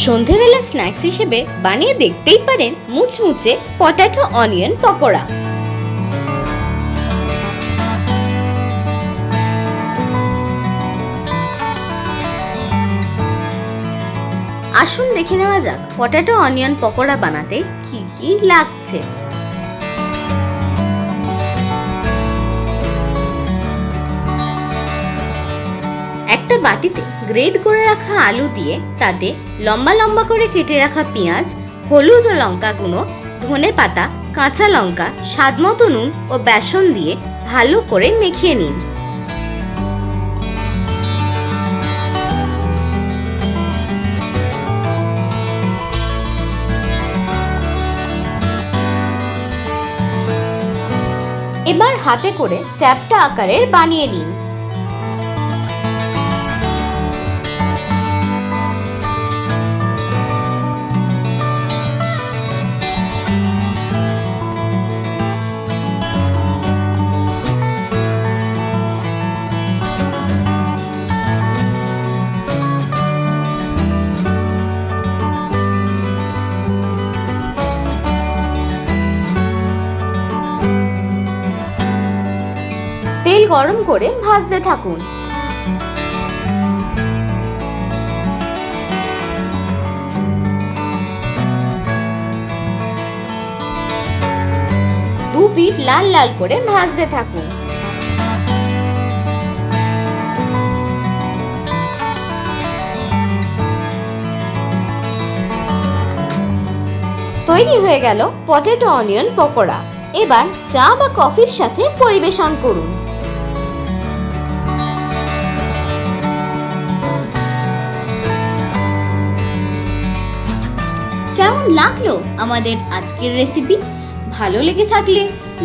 সন্ধেবেলা স্ন্যাক্স হিসেবে বানিয়ে দেখতেই পারেন মুচমুচে পটেটো অনিয়ন পকোড়া। আসুন দেখে নেওয়া যাক পটেটো অনিয়ন পকোড়া বানাতে কি কি লাগছে। একটা বাটিতে গ্রেট করে রাখা আলু দিয়ে তাতে লম্বা লম্বা করে কেটে রাখা পেঁয়াজ, হলুদ ও লঙ্কা গুঁড়ো, ধনে পাতা, কাঁচা লঙ্কা, স্বাদমতো নুন ও বেসন দিয়ে ভালো করে মেখে নিন। এবার হাতে করে চ্যাপ্টা আকারের বানিয়ে নিন। তেল গরম করে ভাজতে থাকুন। দু পিঠ লাল লাল করে ভাজতে থাকুন। তৈরি হয়ে গেল পটেটো অনিয়ন পকোড়া। এবার চা বা কফির সাথে পরিবেশন করুন। কেমন লাগলো আমাদের আজকের রেসিপি? ভালো লেগে থাকলে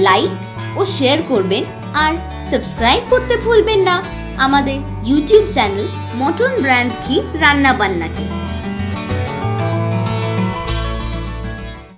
লাইক ও শেয়ার করবেন আর সাবস্ক্রাইব করতে ভুলবেন না আমাদের ইউটিউব চ্যানেল মটন ব্র্যান্ড ঘি রান্না বান্নাকে।